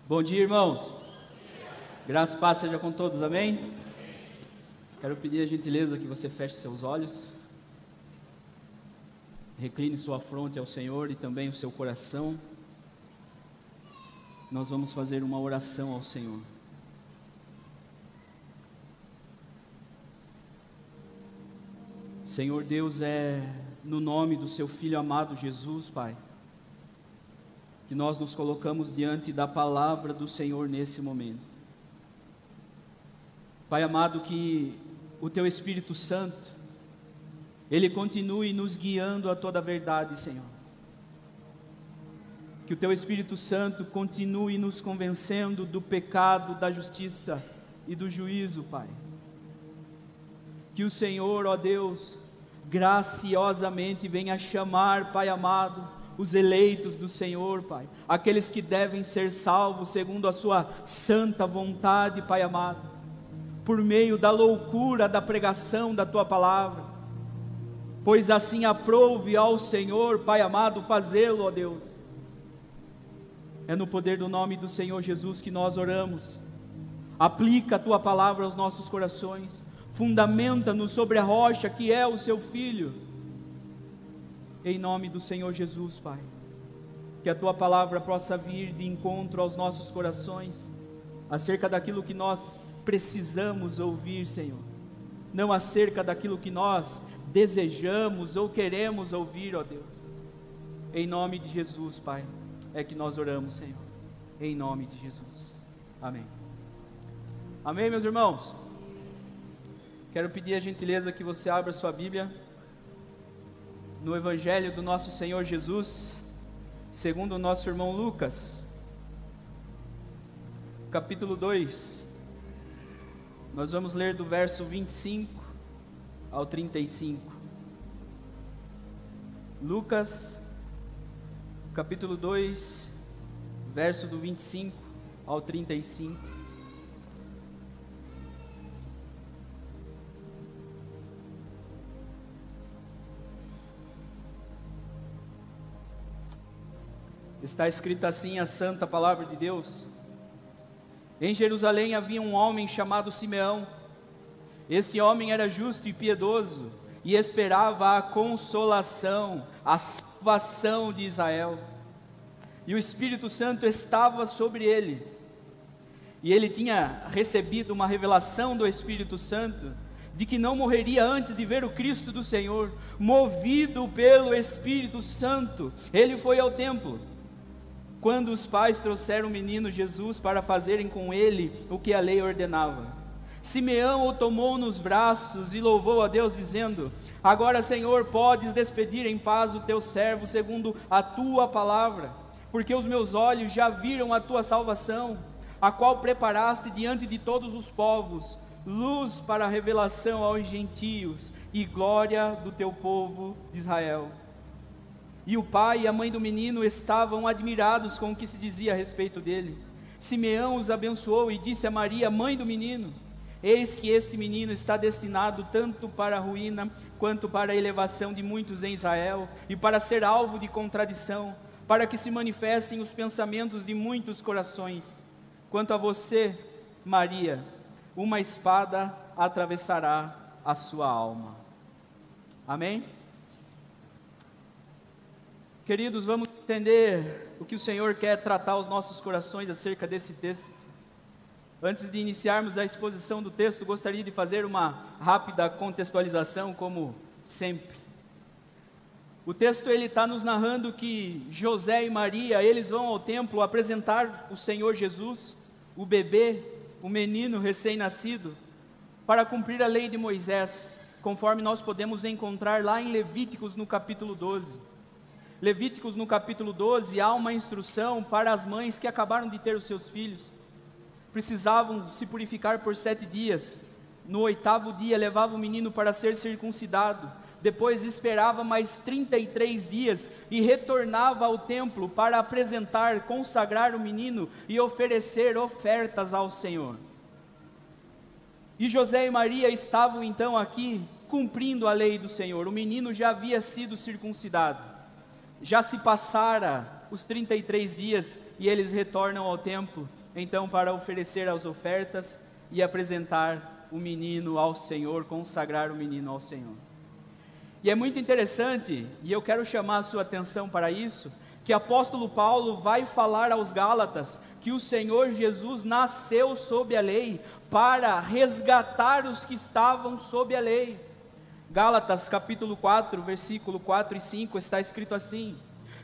Bom dia, irmãos. Graça e paz seja com todos, amém? Quero pedir a gentileza que você feche seus olhos, recline sua fronte ao Senhor e também o seu coração. Nós vamos fazer uma oração ao Senhor. Senhor Deus, é no nome do seu Filho amado Jesus, Pai, que nós nos colocamos diante da palavra do Senhor nesse momento. Pai amado, que o Teu Espírito Santo, Ele continue nos guiando a toda a verdade, Senhor. Que o Teu Espírito Santo continue nos convencendo do pecado, da justiça e do juízo, Pai. Que o Senhor, ó Deus, graciosamente venha chamar, Pai amado, os eleitos do Senhor, Pai, aqueles que devem ser salvos segundo a sua santa vontade, Pai amado, por meio da loucura da pregação da Tua palavra, pois assim aprove ao Senhor, Pai amado, fazê-lo, ó Deus. É no poder do nome do Senhor Jesus que nós oramos. Aplica a Tua palavra aos nossos corações, fundamenta-nos sobre a rocha que é o Seu Filho, em nome do Senhor Jesus, Pai, que a Tua palavra possa vir de encontro aos nossos corações, acerca daquilo que nós precisamos ouvir, Senhor, não acerca daquilo que nós desejamos ou queremos ouvir, ó Deus. Em nome de Jesus, Pai, é que nós oramos, Senhor, em nome de Jesus, amém. Amém, meus irmãos? Quero pedir a gentileza que você abra sua Bíblia no Evangelho do nosso Senhor Jesus, segundo o nosso irmão Lucas, capítulo 2, nós vamos ler do verso 25 ao 35, Lucas, capítulo 2, verso do 25 ao 35, está escrita assim a santa palavra de Deus. Em Jerusalém havia um homem chamado Simeão. Esse homem era justo e piedoso e esperava a consolação, a salvação de Israel. E o Espírito Santo estava sobre ele. E ele tinha recebido uma revelação do Espírito Santo de que não morreria antes de ver o Cristo do Senhor. Movido pelo Espírito Santo, ele foi ao templo. Quando os pais trouxeram o menino Jesus para fazerem com ele o que a lei ordenava, Simeão o tomou nos braços e louvou a Deus, dizendo: agora, Senhor, podes despedir em paz o teu servo segundo a tua palavra, porque os meus olhos já viram a tua salvação, a qual preparaste diante de todos os povos, luz para a revelação aos gentios e glória do teu povo de Israel. E o pai e a mãe do menino estavam admirados com o que se dizia a respeito dele. Simeão os abençoou e disse a Maria, mãe do menino: eis que este menino está destinado tanto para a ruína, quanto para a elevação de muitos em Israel, e para ser alvo de contradição, para que se manifestem os pensamentos de muitos corações. Quanto a você, Maria, uma espada atravessará a sua alma. Amém? Queridos, vamos entender o que o Senhor quer tratar aos nossos corações acerca desse texto. Antes de iniciarmos a exposição do texto, gostaria de fazer uma rápida contextualização, como sempre. O texto ele está nos narrando que José e Maria, eles vão ao templo apresentar o Senhor Jesus, o bebê, o menino recém-nascido, para cumprir a lei de Moisés, conforme nós podemos encontrar lá em Levíticos no capítulo 12. Levíticos no capítulo 12 há uma instrução para as mães que acabaram de ter os seus filhos. Precisavam se purificar por 7 dias. No 8º dia levava o menino para ser circuncidado. Depois esperava mais 33 dias e retornava ao templo para apresentar, consagrar o menino e oferecer ofertas ao Senhor. E José e Maria estavam então aqui cumprindo a lei do Senhor. O menino já havia sido circuncidado. Já se passara os 33 dias e eles retornam ao templo, então para oferecer as ofertas e apresentar o menino ao Senhor, consagrar o menino ao Senhor. E é muito interessante, e eu quero chamar a sua atenção para isso, que o apóstolo Paulo vai falar aos Gálatas que o Senhor Jesus nasceu sob a lei para resgatar os que estavam sob a lei. Gálatas capítulo 4, versículo 4 e 5 está escrito assim: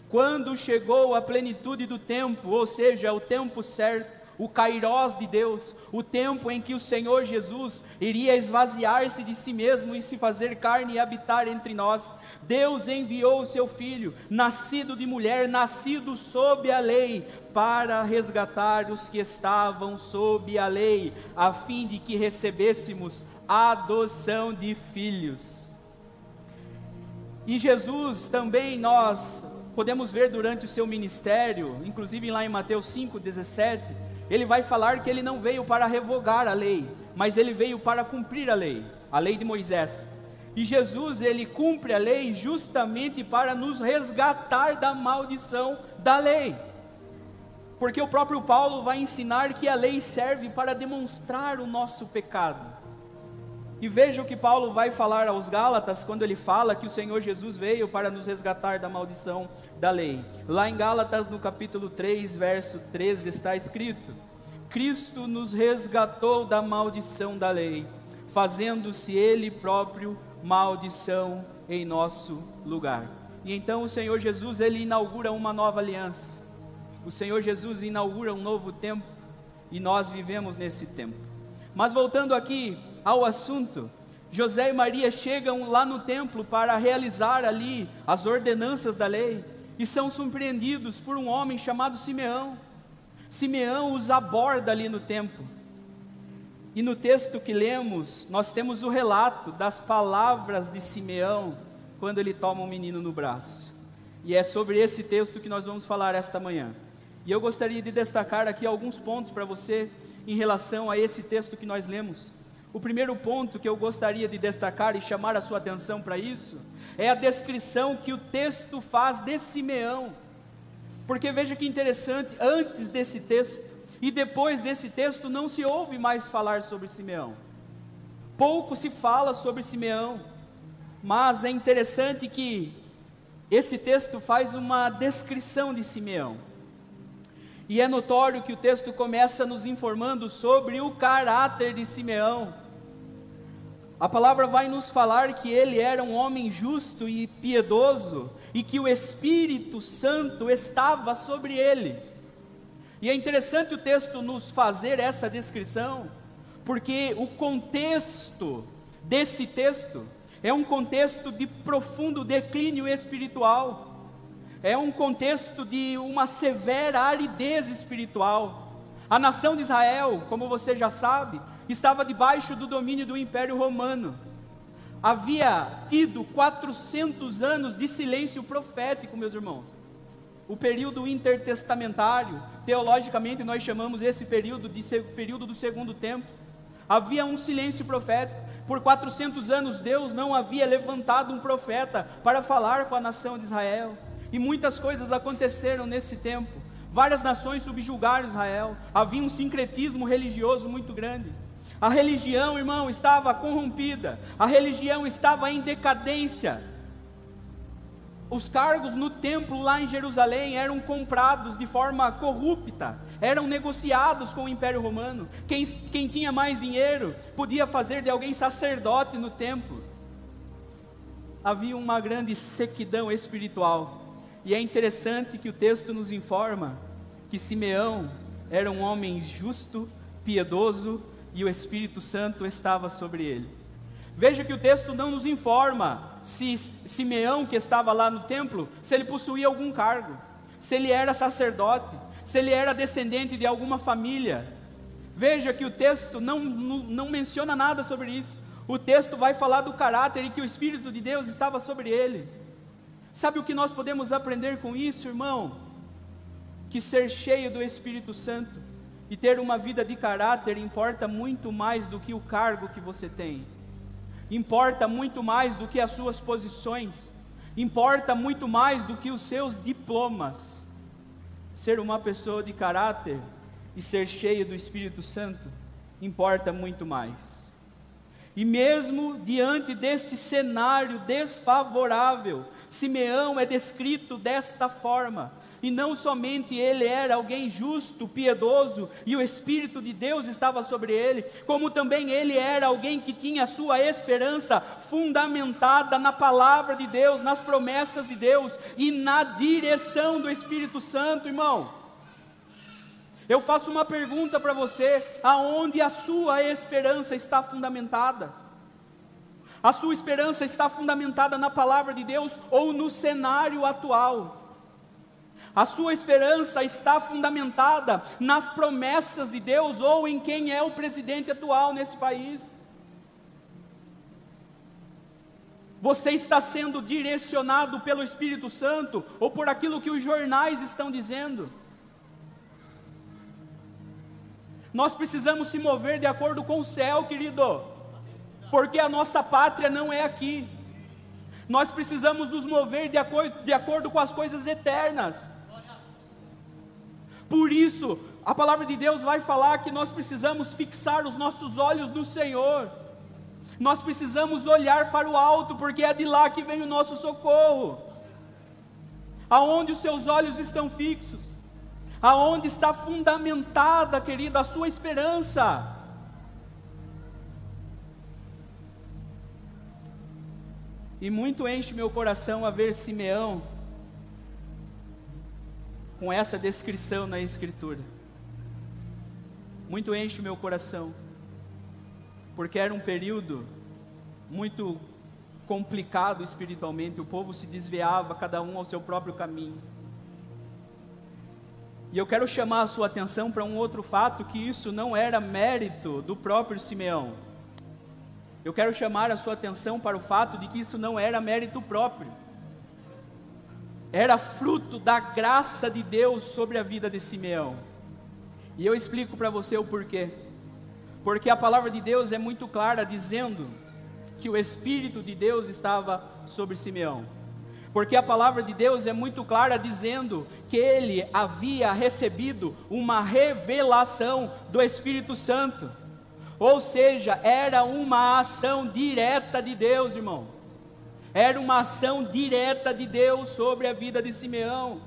quando chegou a plenitude do tempo, ou seja, o tempo certo, o kairós de Deus, o tempo em que o Senhor Jesus iria esvaziar-se de si mesmo e se fazer carne e habitar entre nós, Deus enviou o seu Filho, nascido de mulher, nascido sob a lei, para resgatar os que estavam sob a lei, a fim de que recebêssemos a adoção de filhos. E Jesus também nós podemos ver durante o seu ministério, inclusive lá em Mateus 5,17, ele vai falar que ele não veio para revogar a lei, mas ele veio para cumprir a lei de Moisés. E Jesus, ele cumpre a lei justamente para nos resgatar da maldição da lei. Porque o próprio Paulo vai ensinar que a lei serve para demonstrar o nosso pecado. E veja o que Paulo vai falar aos Gálatas, quando ele fala que o Senhor Jesus veio para nos resgatar da maldição da lei. Lá em Gálatas, no capítulo 3, verso 13, está escrito: Cristo nos resgatou da maldição da lei, fazendo-se Ele próprio maldição em nosso lugar. E então o Senhor Jesus, ele inaugura uma nova aliança. O Senhor Jesus inaugura um novo tempo, e nós vivemos nesse tempo. Mas voltando aqui ao assunto, José e Maria chegam lá no templo para realizar ali as ordenanças da lei, e são surpreendidos por um homem chamado Simeão. Simeão os aborda ali no templo, e no texto que lemos, nós temos o relato das palavras de Simeão, quando ele toma um menino no braço, e é sobre esse texto que nós vamos falar esta manhã. E eu gostaria de destacar aqui alguns pontos para você, em relação a esse texto que nós lemos. O primeiro ponto que eu gostaria de destacar e chamar a sua atenção para isso, é a descrição que o texto faz de Simeão. Porque veja que interessante, antes desse texto e depois desse texto não se ouve mais falar sobre Simeão. Pouco se fala sobre Simeão, mas é interessante que esse texto faz uma descrição de Simeão. E é notório que o texto começa nos informando sobre o caráter de Simeão. A palavra vai nos falar que ele era um homem justo e piedoso, e que o Espírito Santo estava sobre ele. E é interessante o texto nos fazer essa descrição, porque o contexto desse texto é um contexto de profundo declínio espiritual. É um contexto de uma severa aridez espiritual. A nação de Israel, como você já sabe, estava debaixo do domínio do Império Romano. Havia tido 400 anos de silêncio profético, meus irmãos. O período intertestamentário, teologicamente nós chamamos esse período de período do segundo tempo. Havia um silêncio profético. Por 400 anos Deus não havia levantado um profeta para falar com a nação de Israel. E muitas coisas aconteceram nesse tempo. Várias nações subjugaram Israel. Havia um sincretismo religioso muito grande. A religião, irmão, estava corrompida. A religião estava em decadência. Os cargos no templo lá em Jerusalém eram comprados de forma corrupta. Eram negociados com o Império Romano. Quem tinha mais dinheiro podia fazer de alguém sacerdote no templo. Havia uma grande sequidão espiritual. E é interessante que o texto nos informa que Simeão era um homem justo, piedoso, e o Espírito Santo estava sobre ele. Veja que o texto não nos informa se Simeão, que estava lá no templo, se ele possuía algum cargo, se ele era sacerdote, se ele era descendente de alguma família. Veja que o texto não menciona nada sobre isso. O texto vai falar do caráter e que o Espírito de Deus estava sobre ele. Sabe o que nós podemos aprender com isso, irmão? Que ser cheio do Espírito Santo e ter uma vida de caráter importa muito mais do que o cargo que você tem. Importa muito mais do que as suas posições. Importa muito mais do que os seus diplomas. ser uma pessoa de caráter e ser cheio do Espírito Santo importa muito mais. E mesmo diante deste cenário desfavorável, Simeão é descrito desta forma. E não somente ele era alguém justo, piedoso, e o Espírito de Deus estava sobre ele, como também ele era alguém que tinha a sua esperança fundamentada na palavra de Deus, nas promessas de Deus e na direção do Espírito Santo, irmão. Eu faço uma pergunta para você: aonde a sua esperança está fundamentada? A sua esperança está fundamentada na palavra de Deus ou no cenário atual? A sua esperança está fundamentada nas promessas de Deus ou em quem é o presidente atual nesse país? Você está sendo direcionado pelo Espírito Santo ou por aquilo que os jornais estão dizendo? Nós precisamos se mover de acordo com o céu, querido, porque a nossa pátria não é aqui. Nós precisamos nos mover de acordo com as coisas eternas. Por isso, a palavra de Deus vai falar que nós precisamos fixar os nossos olhos no Senhor. Nós precisamos olhar para o alto, porque é de lá que vem o nosso socorro. Aonde os seus olhos estão fixos? Aonde está fundamentada, querido, a sua esperança? E muito enche meu coração a ver Simeão com essa descrição na Escritura. Muito enche o meu coração, porque era um período muito complicado espiritualmente, o povo se desviava, cada um ao seu próprio caminho. E eu quero chamar a sua atenção para um outro fato, que isso não era mérito do próprio Simeão. Eu quero chamar a sua atenção para o fato de que isso não era mérito próprio. Era fruto da graça de Deus sobre a vida de Simeão. E eu explico para você o porquê. Porque a palavra de Deus é muito clara, dizendo que o Espírito de Deus estava sobre Simeão. Porque a palavra de Deus é muito clara, dizendo que ele havia recebido uma revelação do Espírito Santo. Ou seja, era uma ação direta de Deus, irmão. Era uma ação direta de Deus sobre a vida de Simeão.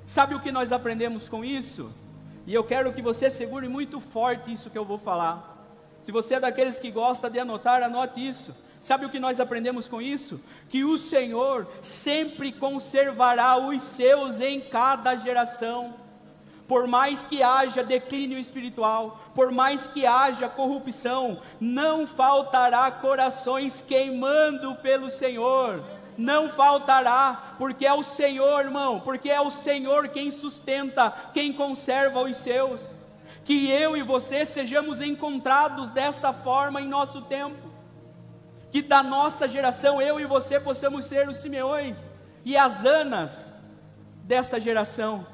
Sabe o que nós aprendemos com isso? E eu quero que você segure muito forte isso que eu vou falar. Se você é daqueles que gosta de anotar, anote isso. Sabe o que nós aprendemos com isso? Que o Senhor sempre conservará os seus em cada geração. Por mais que haja declínio espiritual, por mais que haja corrupção, não faltará corações queimando pelo Senhor. Não faltará, porque é o Senhor, irmão, porque é o Senhor quem sustenta, quem conserva os seus. Que eu e você sejamos encontrados dessa forma em nosso tempo. Que da nossa geração, eu e você possamos ser os Simeões e as Anas desta geração.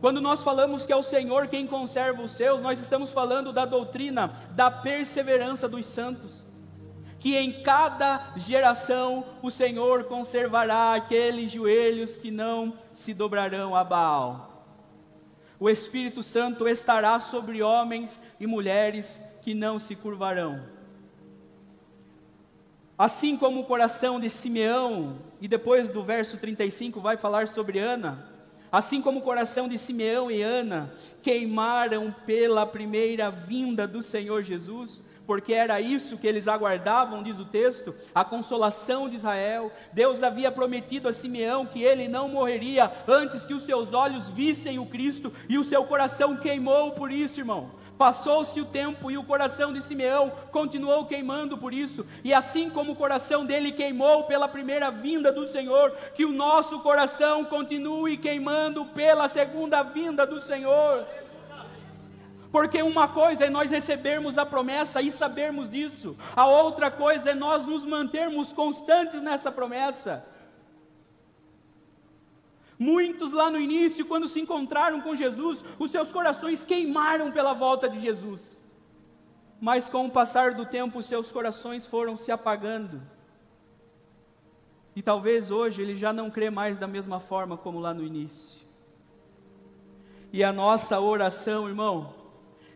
Quando nós falamos que é o Senhor quem conserva os seus, nós estamos falando da doutrina da perseverança dos santos. Que em cada geração o Senhor conservará aqueles joelhos que não se dobrarão a Baal. O Espírito Santo estará sobre homens e mulheres que não se curvarão. Assim como o coração de Simeão, e depois do verso 35 vai falar sobre Ana, assim como o coração de Simeão e Ana queimaram pela primeira vinda do Senhor Jesus, porque era isso que eles aguardavam, diz o texto, a consolação de Israel. Deus havia prometido a Simeão que ele não morreria antes que os seus olhos vissem o Cristo, e o seu coração queimou por isso, irmão. Passou-se o tempo e o coração de Simeão continuou queimando por isso, e assim como o coração dele queimou pela primeira vinda do Senhor, que o nosso coração continue queimando pela segunda vinda do Senhor. Porque uma coisa é nós recebermos a promessa e sabermos disso, a outra coisa é nós nos mantermos constantes nessa promessa. Muitos lá no início, quando se encontraram com Jesus, os seus corações queimaram pela volta de Jesus. Mas com o passar do tempo, os seus corações foram se apagando. E talvez hoje ele já não crê mais da mesma forma como lá no início. E a nossa oração, irmão,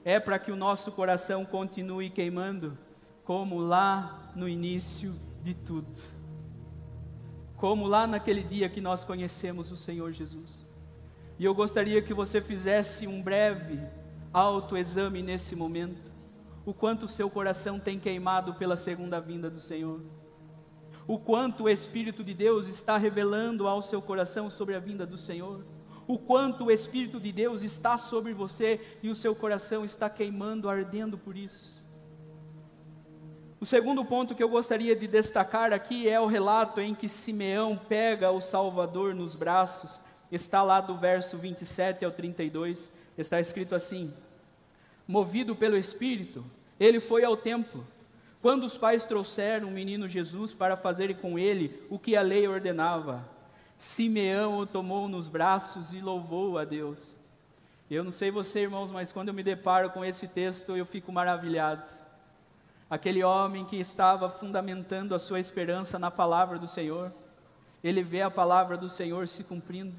é para que o nosso coração continue queimando, como lá no início de tudo. Como lá naquele dia que nós conhecemos o Senhor Jesus. E eu gostaria que você fizesse um breve autoexame nesse momento. O quanto o seu coração tem queimado pela segunda vinda do Senhor. O quanto o Espírito de Deus está revelando ao seu coração sobre a vinda do Senhor. O quanto o Espírito de Deus está sobre você e o seu coração está queimando, ardendo por isso. O segundo ponto que eu gostaria de destacar aqui é o relato em que Simeão pega o Salvador nos braços. Está lá do verso 27 ao 32, está escrito assim: movido pelo Espírito, ele foi ao templo. Quando os pais trouxeram o menino Jesus para fazerem com ele o que a lei ordenava, Simeão o tomou nos braços e louvou a Deus. Eu não sei você, irmãos, mas quando eu me deparo com esse texto, eu fico maravilhado. Aquele homem que estava fundamentando a sua esperança na palavra do Senhor, ele vê a palavra do Senhor se cumprindo.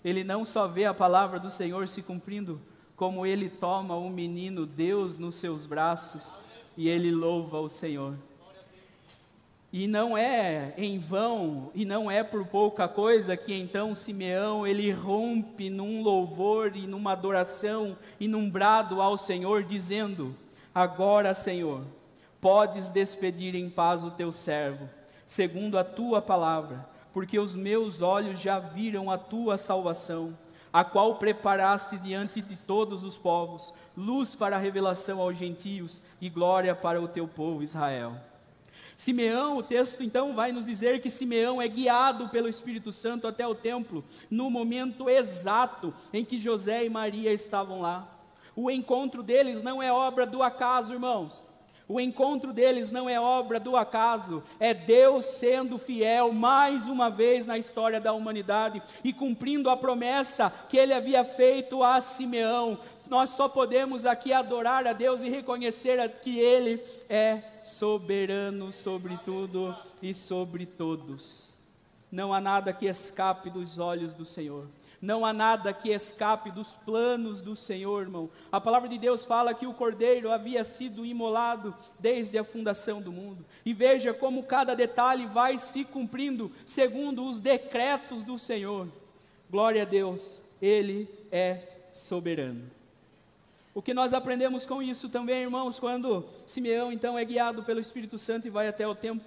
Ele não só vê a palavra do Senhor se cumprindo, como ele toma o menino Deus nos seus braços e ele louva o Senhor. E não é em vão, e não é por pouca coisa que então Simeão ele rompe num louvor e numa adoração e num brado ao Senhor, dizendo: agora, Senhor, podes despedir em paz o teu servo, segundo a tua palavra, porque os meus olhos já viram a tua salvação, a qual preparaste diante de todos os povos, luz para a revelação aos gentios e glória para o teu povo Israel. Simeão, o texto então vai nos dizer que Simeão é guiado pelo Espírito Santo até o templo, no momento exato em que José e Maria estavam lá. O encontro deles não é obra do acaso, irmãos. O encontro deles não é obra do acaso, é Deus sendo fiel mais uma vez na história da humanidade e cumprindo a promessa que ele havia feito a Simeão. Nós só podemos aqui adorar a Deus e reconhecer que ele é soberano sobre tudo e sobre todos. Não há nada que escape dos olhos do Senhor. Não há nada que escape dos planos do Senhor, irmão. A palavra de Deus fala que o Cordeiro havia sido imolado desde a fundação do mundo. E veja como cada detalhe vai se cumprindo segundo os decretos do Senhor. Glória a Deus, Ele é soberano. O que nós aprendemos com isso também, irmãos, quando Simeão então é guiado pelo Espírito Santo e vai até o templo.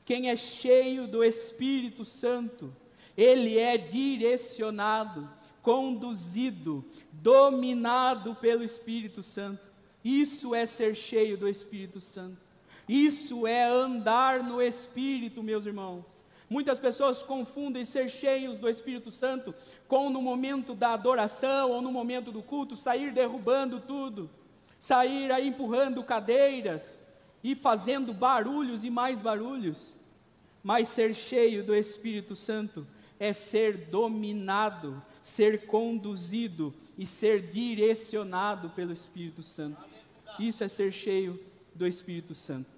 Quem é cheio do Espírito Santo, ele é direcionado, conduzido, dominado pelo Espírito Santo. Isso é ser cheio do Espírito Santo. Isso é andar no Espírito, meus irmãos. Muitas pessoas confundem ser cheios do Espírito Santo com no momento da adoração ou no momento do culto, sair derrubando tudo, sair aí empurrando cadeiras e fazendo barulhos e mais barulhos. Mas ser cheio do Espírito Santo é ser dominado, ser conduzido e ser direcionado pelo Espírito Santo. Isso é ser cheio do Espírito Santo.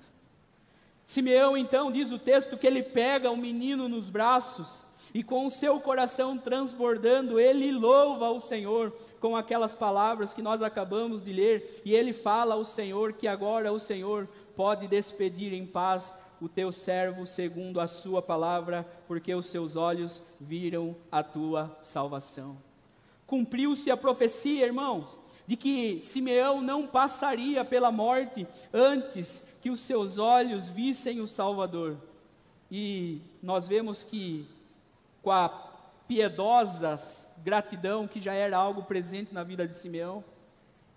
Simeão então diz o texto que ele pega o menino nos braços e com o seu coração transbordando, ele louva o Senhor com aquelas palavras que nós acabamos de ler, e ele fala ao Senhor que agora o Senhor pode despedir em paz o teu servo segundo a sua palavra, porque os seus olhos viram a tua salvação. Cumpriu-se a profecia, irmãos, de que Simeão não passaria pela morte antes que os seus olhos vissem o Salvador. E nós vemos que com a piedosa gratidão, que já era algo presente na vida de Simeão,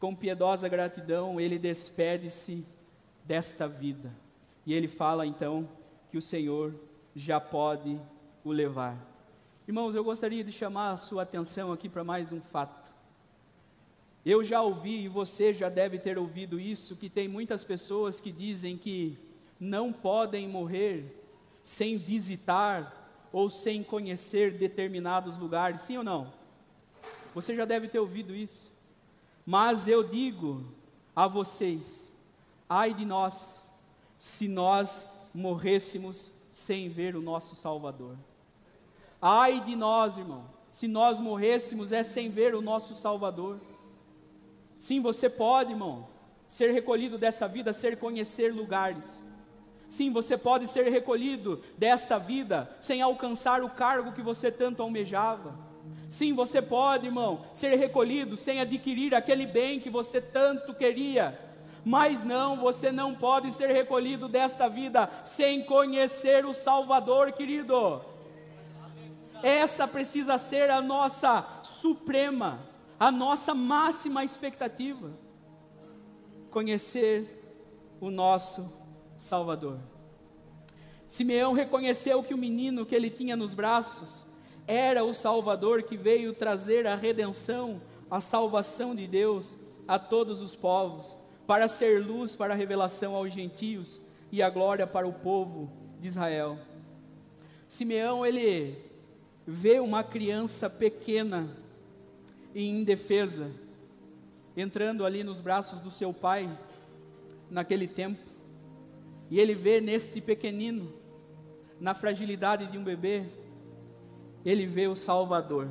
com piedosa gratidão ele despede-se desta vida. E ele fala então que o Senhor já pode o levar. Irmãos, eu gostaria de chamar a sua atenção aqui para mais um fato. Eu já ouvi, e você já deve ter ouvido isso, que tem muitas pessoas que dizem que não podem morrer sem visitar ou sem conhecer determinados lugares, sim ou não? Você já deve ter ouvido isso. Mas eu digo a vocês, ai de nós, se nós morrêssemos sem ver o nosso Salvador. Ai de nós, irmão, se nós morrêssemos sem ver o nosso Salvador. Sim, você pode, irmão, ser recolhido dessa vida, conhecer lugares. Sim, você pode ser recolhido desta vida sem alcançar o cargo que você tanto almejava. Sim, você pode, irmão, ser recolhido sem adquirir aquele bem que você tanto queria. Mas não, você não pode ser recolhido desta vida sem conhecer o Salvador, querido. Essa precisa ser a nossa suprema, a nossa máxima expectativa. Conhecer o nosso Salvador. Simeão reconheceu que o menino que ele tinha nos braços era o Salvador que veio trazer a redenção, a salvação de Deus a todos os povos, para ser luz para a revelação aos gentios e a glória para o povo de Israel. Simeão, ele vê uma criança pequena e indefesa, entrando ali nos braços do seu pai, naquele tempo, e ele vê neste pequenino, na fragilidade de um bebê, ele vê o Salvador,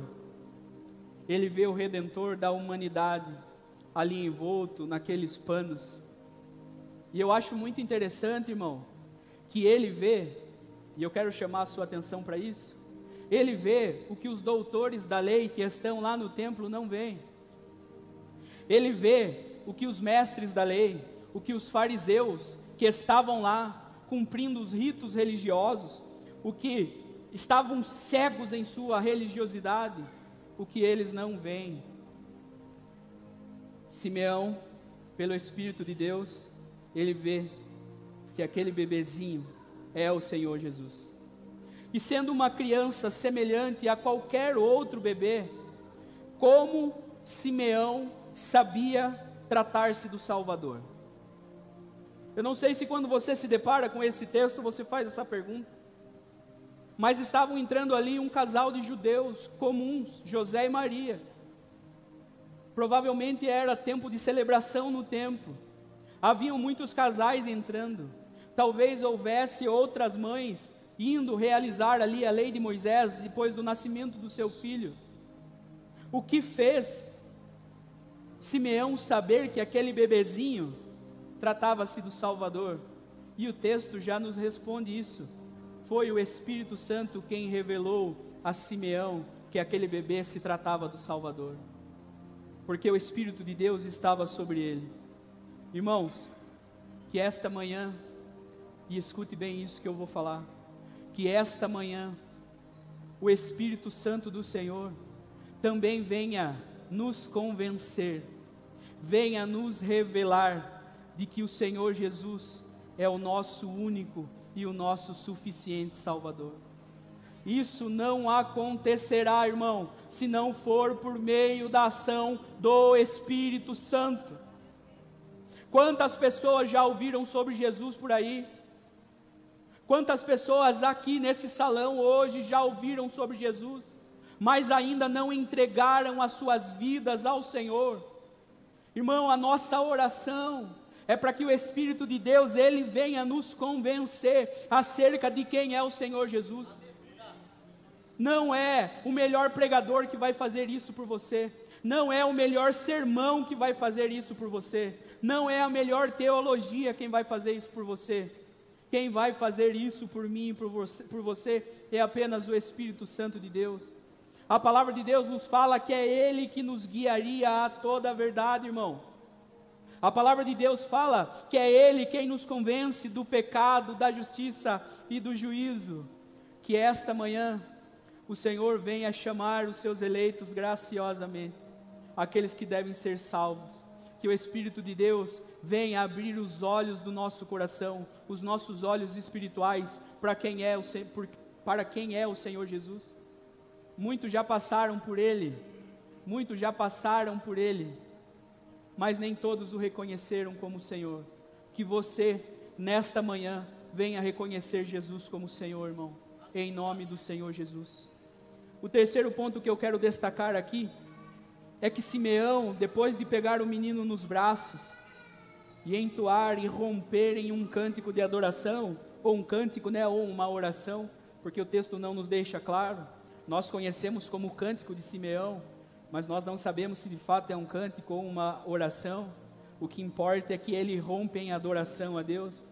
ele vê o Redentor da humanidade, ali envolto naqueles panos. E eu acho muito interessante, irmão, que ele vê, e eu quero chamar a sua atenção para isso, ele vê o que os doutores da lei que estão lá no templo não veem. Ele vê o que os mestres da lei, o que os fariseus que estavam lá cumprindo os ritos religiosos, o que estavam cegos em sua religiosidade, o que eles não veem. Simeão, pelo Espírito de Deus, ele vê que aquele bebezinho é o Senhor Jesus. E sendo uma criança semelhante a qualquer outro bebê, como Simeão sabia tratar-se do Salvador? Eu não sei se quando você se depara com esse texto, você faz essa pergunta. Mas estavam entrando ali um casal de judeus comuns, José e Maria. Provavelmente era tempo de celebração no templo. Haviam muitos casais entrando. Talvez houvesse outras mães indo realizar ali a lei de Moisés, depois do nascimento do seu filho. O que fez Simeão saber que aquele bebezinho tratava-se do Salvador? E o texto já nos responde isso. Foi o Espírito Santo quem revelou a Simeão que aquele bebê se tratava do Salvador, porque o Espírito de Deus estava sobre ele. Irmãos, que esta manhã, e escute bem isso que eu vou falar, que esta manhã o Espírito Santo do Senhor também venha nos convencer, venha nos revelar de que o Senhor Jesus é o nosso único e o nosso suficiente Salvador. Isso não acontecerá, irmão, se não for por meio da ação do Espírito Santo. Quantas pessoas já ouviram sobre Jesus por aí? Quantas pessoas aqui nesse salão hoje já ouviram sobre Jesus, mas ainda não entregaram as suas vidas ao Senhor? Irmão, a nossa oração é para que o Espírito de Deus, ele venha nos convencer acerca de quem é o Senhor Jesus. Não é o melhor pregador que vai fazer isso por você, não é o melhor sermão que vai fazer isso por você, não é a melhor teologia quem vai fazer isso por você. Quem vai fazer isso por mim e por você é apenas o Espírito Santo de Deus. A palavra de Deus nos fala que é Ele que nos guiaria a toda a verdade, irmão. A palavra de Deus fala que é Ele quem nos convence do pecado, da justiça e do juízo. Que esta manhã o Senhor venha chamar os seus eleitos graciosamente, aqueles que devem ser salvos. Que o Espírito de Deus venha abrir os olhos do nosso coração, os nossos olhos espirituais, para quem é o Senhor Jesus. Muitos já passaram por Ele, mas nem todos o reconheceram como Senhor. Que você, nesta manhã, venha reconhecer Jesus como Senhor, irmão, em nome do Senhor Jesus. O terceiro ponto que eu quero destacar aqui, é que Simeão, depois de pegar o menino nos braços, e entoar e romper em um cântico de adoração, ou um cântico, né, ou uma oração, porque o texto não nos deixa claro. Nós conhecemos como o cântico de Simeão, mas nós não sabemos se de fato é um cântico ou uma oração. O que importa é que ele rompe em adoração a Deus.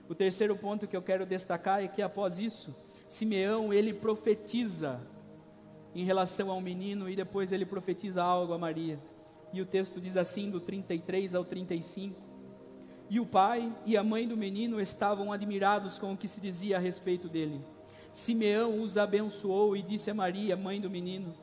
O terceiro ponto que eu quero destacar é que após isso, Simeão, ele profetiza em relação ao menino, e depois ele profetiza algo a Maria. E o texto diz assim, do 33 ao 35: E o pai e a mãe do menino estavam admirados com o que se dizia a respeito dele. Simeão os abençoou e disse a Maria, mãe do menino: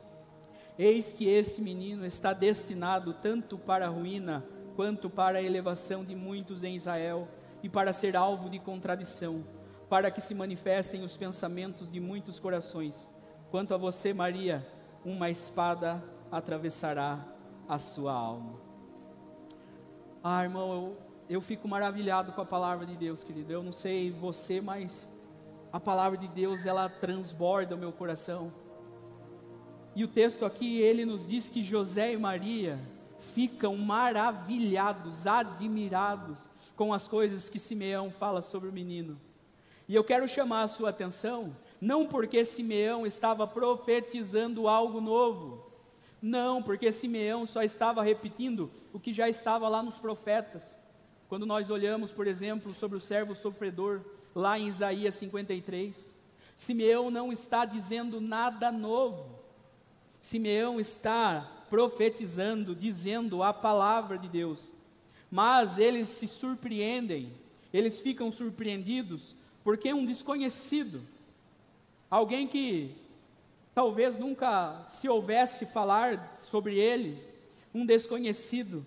Eis que este menino está destinado tanto para a ruína, quanto para a elevação de muitos em Israel, e para ser alvo de contradição, para que se manifestem os pensamentos de muitos corações. Quanto a você, Maria, uma espada atravessará a sua alma. Irmão, eu fico maravilhado com a palavra de Deus, querido. Eu não sei você, mas a palavra de Deus, ela transborda o meu coração. E o texto aqui, ele nos diz que José e Maria ficam maravilhados, admirados com as coisas que Simeão fala sobre o menino. E eu quero chamar a sua atenção, não porque Simeão estava profetizando algo novo, não, porque Simeão só estava repetindo o que já estava lá nos profetas. Quando nós olhamos, por exemplo, sobre o servo sofredor, lá em Isaías 53, Simeão não está dizendo nada novo. Simeão está profetizando, dizendo a palavra de Deus. Mas eles se surpreendem, eles ficam surpreendidos, porque um desconhecido, alguém que talvez nunca se ouvesse falar sobre ele, um desconhecido,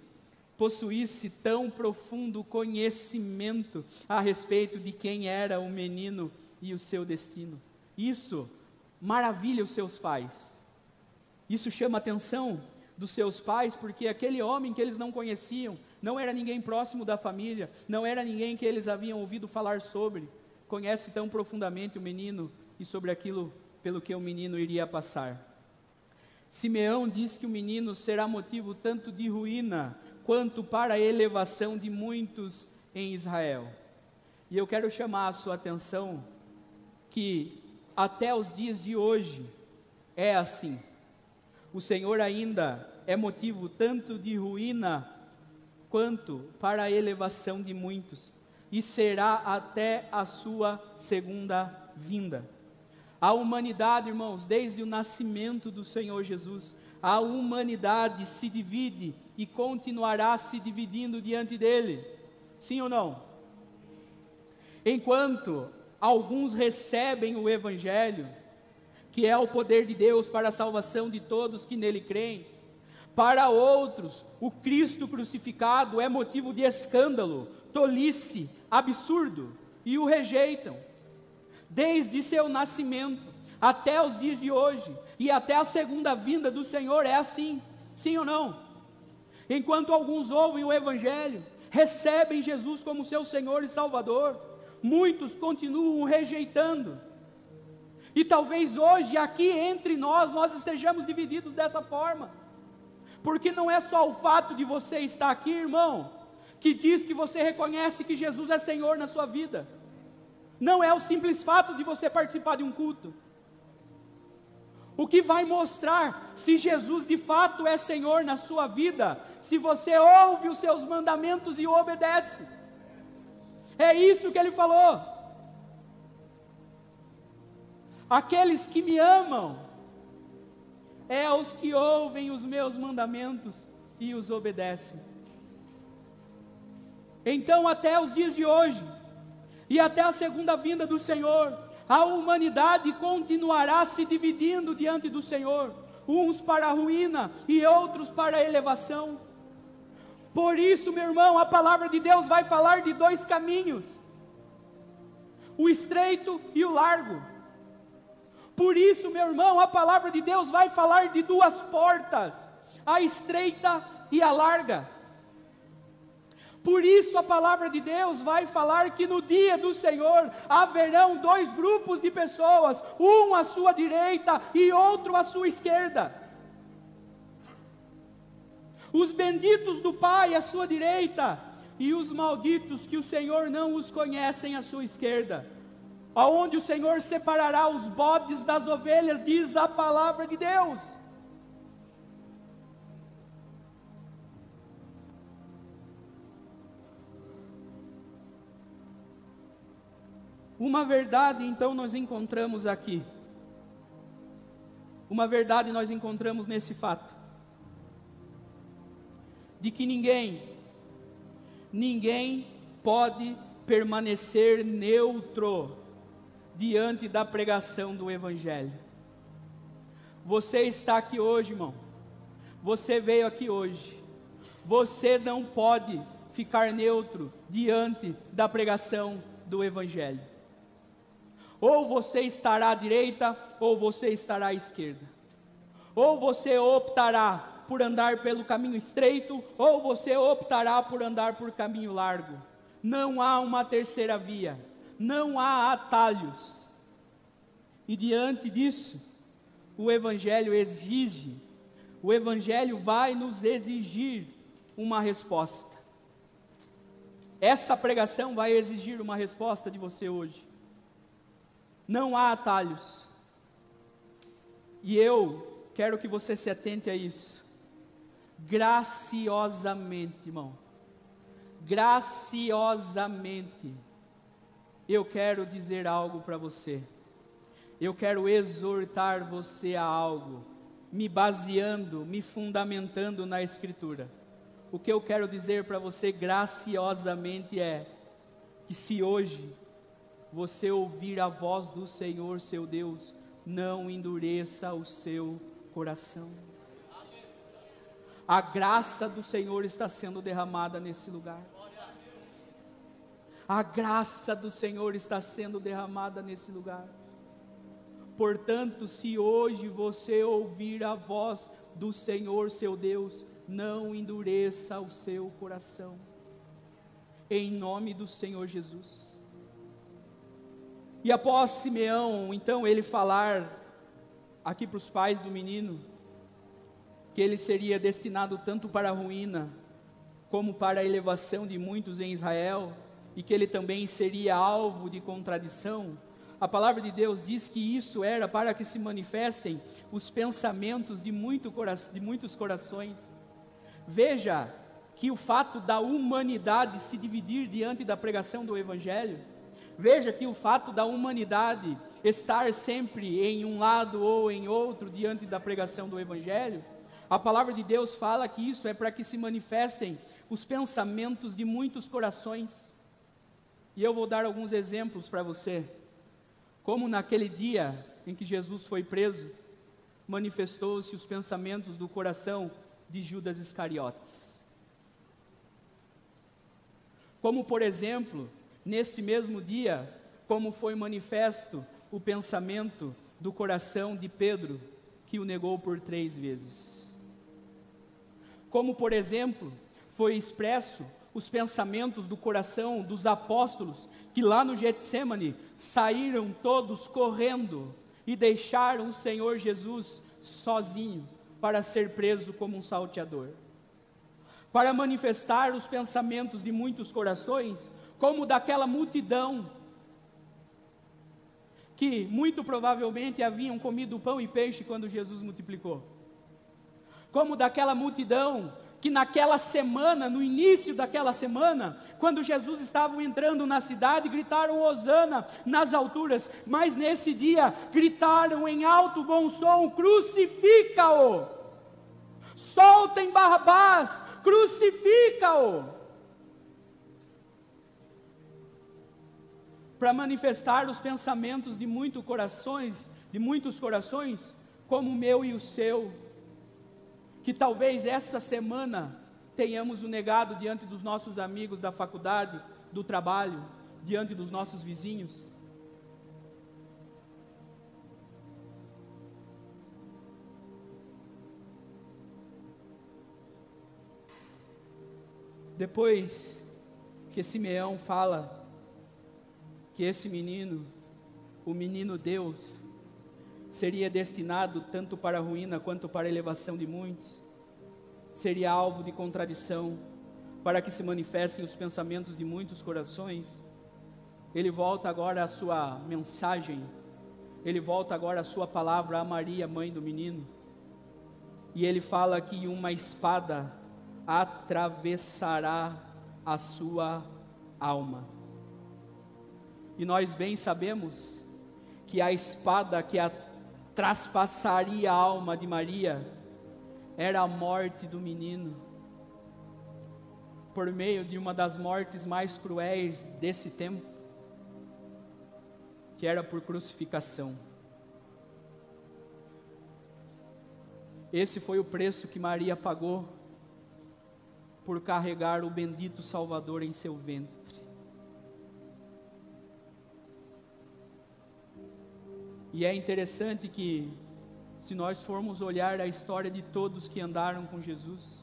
possuísse tão profundo conhecimento a respeito de quem era o menino e o seu destino. Isso maravilha os seus pais. Isso chama a atenção dos seus pais, porque aquele homem que eles não conheciam, não era ninguém próximo da família, não era ninguém que eles haviam ouvido falar sobre, conhece tão profundamente o menino e sobre aquilo pelo que o menino iria passar. Simeão diz que o menino será motivo tanto de ruína, quanto para a elevação de muitos em Israel. E eu quero chamar a sua atenção, que até os dias de hoje, é assim. O Senhor ainda é motivo tanto de ruína, quanto para a elevação de muitos, e será até a sua segunda vinda. A humanidade, irmãos, desde o nascimento do Senhor Jesus, a humanidade se divide e continuará se dividindo diante dele, sim ou não? Enquanto alguns recebem o Evangelho, que é o poder de Deus para a salvação de todos que nele creem, para outros, o Cristo crucificado é motivo de escândalo, tolice, absurdo, e o rejeitam. Desde seu nascimento até os dias de hoje, e até a segunda vinda do Senhor é assim, sim ou não? Enquanto alguns ouvem o Evangelho, recebem Jesus como seu Senhor e Salvador, muitos continuam rejeitando. E talvez hoje, aqui entre nós estejamos divididos dessa forma, porque não é só o fato de você estar aqui, irmão, que diz que você reconhece que Jesus é Senhor na sua vida. Não é o simples fato de você participar de um culto. O que vai mostrar se Jesus de fato é Senhor na sua vida, se você ouve os seus mandamentos e obedece. É isso que ele falou. Aqueles que me amam, é os que ouvem os meus mandamentos e os obedecem. Então, até os dias de hoje, e até a segunda vinda do Senhor, a humanidade continuará se dividindo diante do Senhor, uns para a ruína e outros para a elevação. Por isso, meu irmão, a palavra de Deus vai falar de dois caminhos, o estreito e o largo. Por isso, meu irmão, a palavra de Deus vai falar de duas portas, a estreita e a larga. Por isso a palavra de Deus vai falar que no dia do Senhor haverão dois grupos de pessoas, um à sua direita e outro à sua esquerda. Os benditos do Pai à sua direita, e os malditos que o Senhor não os conhecem à sua esquerda. aonde o Senhor separará os bodes das ovelhas, diz a palavra de Deus. Uma verdade então nós encontramos aqui, uma verdade nós encontramos nesse fato, de que ninguém pode permanecer neutro diante da pregação do Evangelho. Você está aqui hoje, irmão, você veio aqui hoje, você não pode ficar neutro diante da pregação do Evangelho. Ou você estará à direita, ou você estará à esquerda. Ou você optará por andar pelo caminho estreito, ou você optará por andar por caminho largo. Não há uma terceira via, não há atalhos. E diante disso, o Evangelho vai nos exigir uma resposta. Essa pregação vai exigir uma resposta de você hoje. Não há atalhos. E eu quero que você se atente a isso. Graciosamente, irmão. Graciosamente. Eu quero dizer algo para você. Eu quero exortar você a algo, me baseando, me fundamentando na Escritura. O que eu quero dizer para você graciosamente é que se hoje você ouvir a voz do Senhor seu Deus, não endureça o seu coração. A graça do Senhor está sendo derramada nesse lugar. A graça do Senhor está sendo derramada nesse lugar. Portanto, se hoje você ouvir a voz do Senhor seu Deus, não endureça o seu coração. Em nome do Senhor Jesus. E após Simeão, então, ele falar aqui para os pais do menino, que ele seria destinado tanto para a ruína, como para a elevação de muitos em Israel, e que ele também seria alvo de contradição, a palavra de Deus diz que isso era para que se manifestem os pensamentos de muitos corações. Veja que o fato da humanidade se dividir diante da pregação do Evangelho, veja que o fato da humanidade estar sempre em um lado ou em outro diante da pregação do Evangelho, a palavra de Deus fala que isso é para que se manifestem os pensamentos de muitos corações. E eu vou dar alguns exemplos para você. Como naquele dia em que Jesus foi preso, manifestou-se os pensamentos do coração de Judas Iscariotes. Como, por exemplo, nesse mesmo dia, como foi manifesto o pensamento do coração de Pedro, que o negou por 3 vezes. Como, por exemplo, foi expresso os pensamentos do coração dos apóstolos, que lá no Getsêmani saíram todos correndo e deixaram o Senhor Jesus sozinho para ser preso como um salteador. Para manifestar os pensamentos de muitos corações, como daquela multidão que muito provavelmente haviam comido pão e peixe quando Jesus multiplicou. Como daquela multidão que naquela semana, no início daquela semana, quando Jesus estava entrando na cidade, gritaram Hosana nas alturas, mas nesse dia gritaram em alto bom som, crucifica-o, soltem Barrabás, crucifica-o, para manifestar os pensamentos de muitos corações, como o meu e o seu, que talvez essa semana tenhamos o negado diante dos nossos amigos da faculdade, do trabalho, diante dos nossos vizinhos. Depois que Simeão fala que esse menino, o menino Deus, seria destinado tanto para a ruína quanto para a elevação de muitos, seria alvo de contradição, para que se manifestem os pensamentos de muitos corações. ele volta agora a sua mensagem, ele volta agora a sua palavra a Maria, mãe do menino, e ele fala que uma espada atravessará a sua alma. E nós bem sabemos que a espada que traspassaria a alma de Maria era a morte do menino, por meio de uma das mortes mais cruéis desse tempo, que era por crucificação. Esse foi o preço que Maria pagou por carregar o bendito Salvador em seu ventre. E é interessante que, se nós formos olhar a história de todos que andaram com Jesus,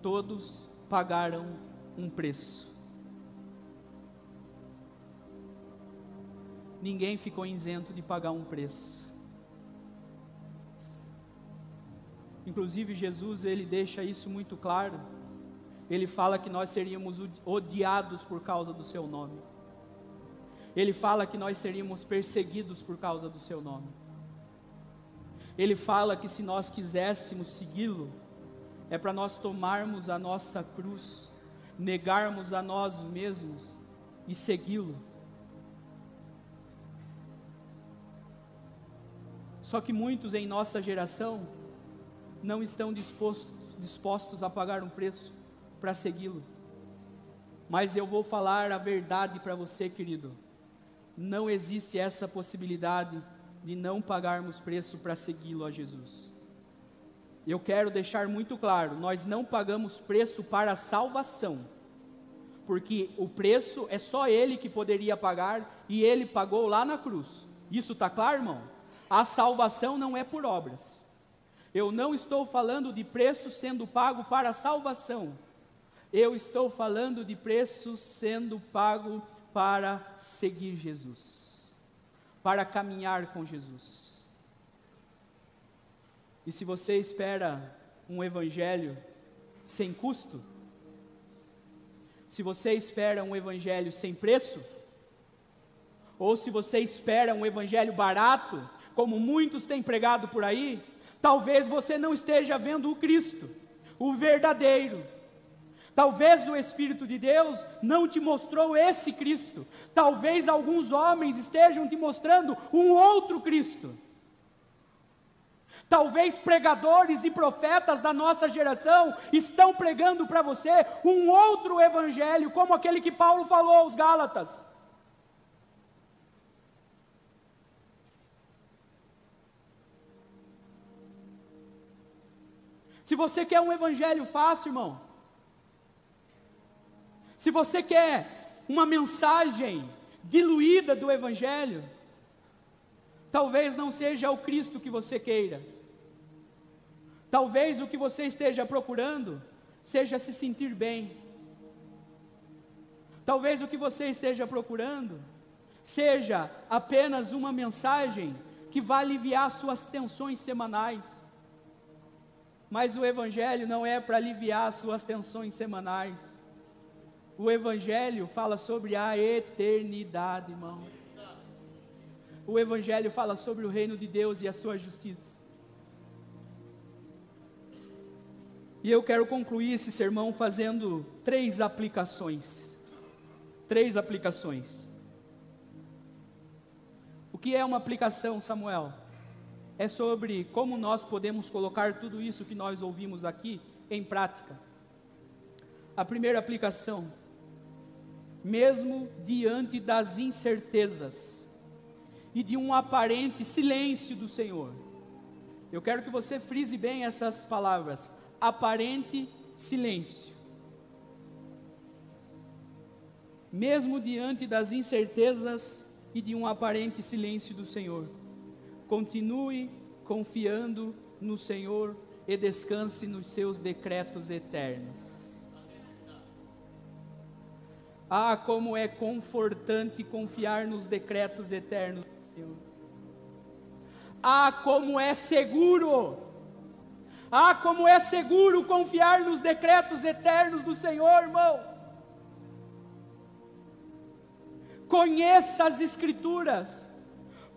todos pagaram um preço. Ninguém ficou isento de pagar um preço. Inclusive Jesus, ele deixa isso muito claro. Ele fala que nós seríamos odiados por causa do seu nome. Ele fala que nós seríamos perseguidos por causa do seu nome. Ele fala que se nós quiséssemos segui-lo, é para nós tomarmos a nossa cruz, negarmos a nós mesmos e segui-lo. Só que muitos em nossa geração não estão dispostos a pagar um preço para segui-lo. Mas eu vou falar a verdade para você, querido. Não existe essa possibilidade de não pagarmos preço para segui-lo a Jesus. Eu quero deixar muito claro, nós não pagamos preço para a salvação, porque o preço é só Ele que poderia pagar, e Ele pagou lá na cruz. Isso está claro, irmão? A salvação não é por obras. Eu não estou falando de preço sendo pago para a salvação. Eu estou falando de preço sendo pago para seguir Jesus, para caminhar com Jesus. E se você espera um evangelho sem custo, se você espera um evangelho sem preço, ou se você espera um evangelho barato, como muitos têm pregado por aí, talvez você não esteja vendo o Cristo, o verdadeiro. Talvez o Espírito de Deus não te mostrou esse Cristo. Talvez alguns homens estejam te mostrando um outro Cristo. Talvez pregadores e profetas da nossa geração estão pregando para você um outro evangelho, como aquele que Paulo falou aos Gálatas. Se você quer um evangelho fácil, irmão, se você quer uma mensagem diluída do evangelho, talvez não seja o Cristo que você queira. Talvez o que você esteja procurando seja se sentir bem. Talvez o que você esteja procurando seja apenas uma mensagem que vai aliviar suas tensões semanais. Mas o evangelho não é para aliviar suas tensões semanais. O evangelho fala sobre a eternidade, irmão. O evangelho fala sobre o reino de Deus e a sua justiça. E eu quero concluir esse sermão fazendo 3 aplicações. 3 aplicações. O que é uma aplicação, Samuel? É sobre como nós podemos colocar tudo isso que nós ouvimos aqui em prática. A primeira aplicação: mesmo diante das incertezas e de um aparente silêncio do Senhor. Eu quero que você frise bem essas palavras: aparente silêncio. Mesmo diante das incertezas e de um aparente silêncio do Senhor, continue confiando no Senhor e descanse nos seus decretos eternos. Ah, como é confortante confiar nos decretos eternos do Senhor. Ah, como é seguro. Ah, como é seguro confiar nos decretos eternos do Senhor, irmão. Conheça as Escrituras,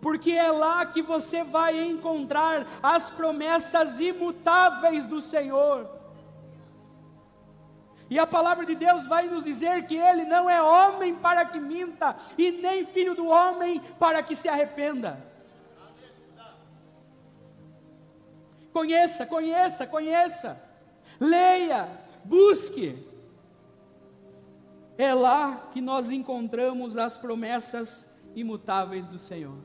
porque é lá que você vai encontrar as promessas imutáveis do Senhor. E a palavra de Deus vai nos dizer que Ele não é homem para que minta, e nem filho do homem para que se arrependa. Conheça, conheça, conheça. Leia, busque. É lá que nós encontramos as promessas imutáveis do Senhor.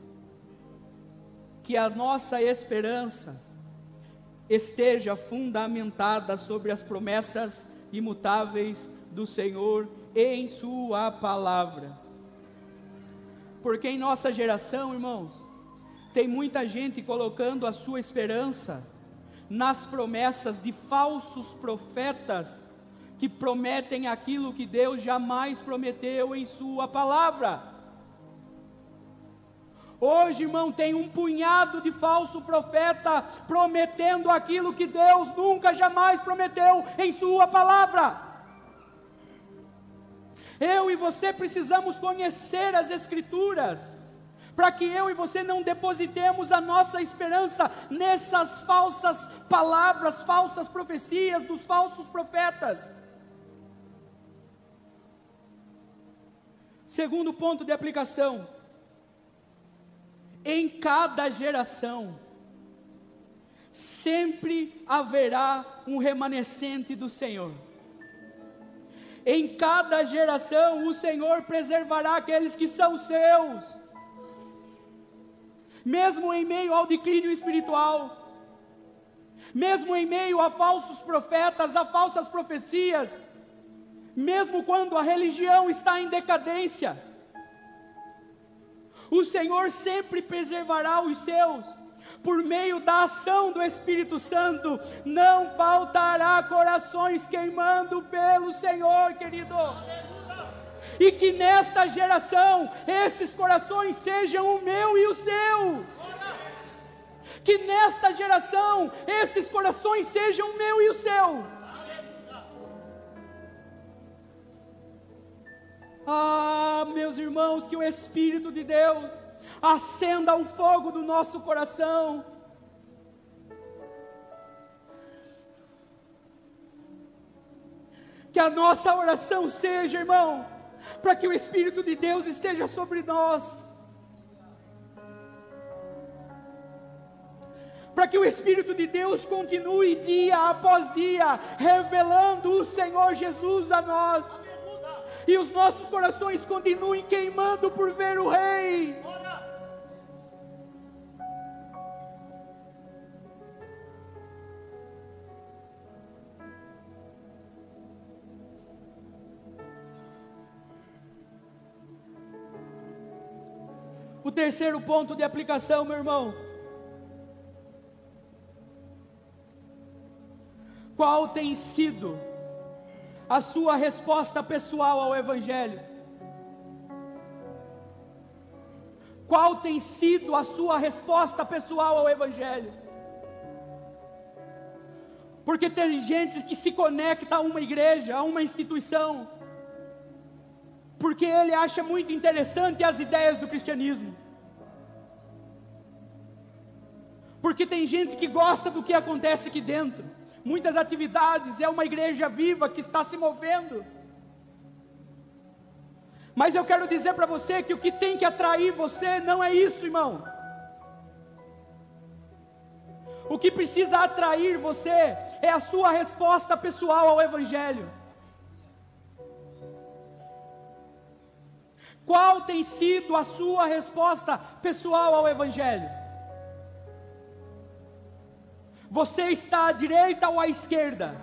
Que a nossa esperança esteja fundamentada sobre as promessas imutáveis do Senhor em sua palavra. Porque em nossa geração, irmãos, tem muita gente colocando a sua esperança nas promessas de falsos profetas, que prometem aquilo que Deus jamais prometeu em sua palavra. Hoje, irmão, tem um punhado de falso profeta prometendo aquilo que Deus nunca jamais prometeu em sua palavra. Eu e você precisamos conhecer as Escrituras, para que eu e você não depositemos a nossa esperança nessas falsas palavras, falsas profecias dos falsos profetas. Segundo ponto de aplicação: em cada geração, sempre haverá um remanescente do Senhor. Em cada geração, o Senhor preservará aqueles que são seus, mesmo em meio ao declínio espiritual, mesmo em meio a falsos profetas, a falsas profecias, mesmo quando a religião está em decadência, o Senhor sempre preservará os seus, por meio da ação do Espírito Santo. Não faltará corações queimando pelo Senhor, querido. E que nesta geração, esses corações sejam o meu e o seu. Que nesta geração, esses corações sejam o meu e o seu. Ah, meus irmãos, que o Espírito de Deus acenda o fogo do nosso coração. Que a nossa oração seja, irmão, para que o Espírito de Deus esteja sobre nós, para que o Espírito de Deus continue dia após dia, revelando o Senhor Jesus a nós, e os nossos corações continuem queimando por ver o Rei. O terceiro ponto de aplicação, meu irmão: qual tem sido a sua resposta pessoal ao Evangelho? Qual tem sido a sua resposta pessoal ao Evangelho? Porque tem gente que se conecta a uma igreja, a uma instituição, porque ele acha muito interessante as ideias do cristianismo. Porque tem gente que gosta do que acontece aqui dentro, muitas atividades, é uma igreja viva que está se movendo. Mas eu quero dizer para você que o que tem que atrair você não é isso, irmão. O que precisa atrair você é a sua resposta pessoal ao Evangelho. Qual tem sido a sua resposta pessoal ao Evangelho? Você está à direita ou à esquerda?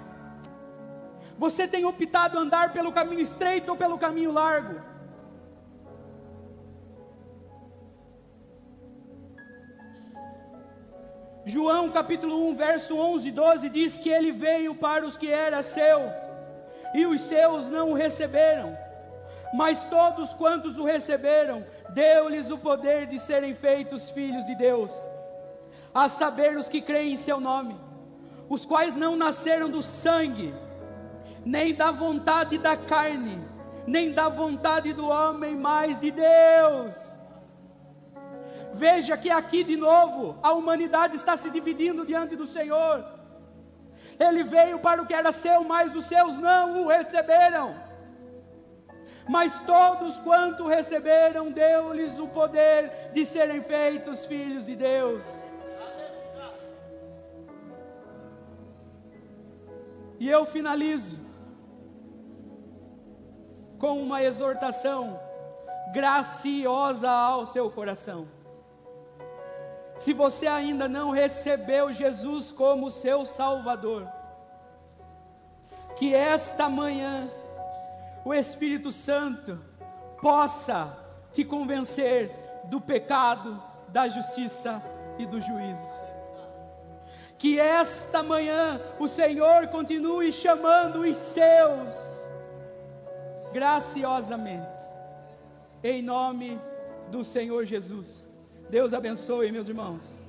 Você tem optado andar pelo caminho estreito ou pelo caminho largo? João capítulo 1, verso 11 e 12 diz que ele veio para os que era seu, e os seus não o receberam, mas todos quantos o receberam, deu-lhes o poder de serem feitos filhos de Deus, a saber, os que creem em seu nome, os quais não nasceram do sangue, nem da vontade da carne, nem da vontade do homem, mas de Deus. Veja que aqui de novo, a humanidade está se dividindo diante do Senhor. Ele veio para o que era seu, mas os seus não o receberam. Mas todos quanto receberam, deu-lhes o poder de serem feitos filhos de Deus. E eu finalizo com uma exortação graciosa ao seu coração. Se você ainda não recebeu Jesus como seu Salvador, que esta manhã o Espírito Santo possa te convencer do pecado, da justiça e do juízo. Que esta manhã o Senhor continue chamando os seus graciosamente, em nome do Senhor Jesus. Deus abençoe, meus irmãos.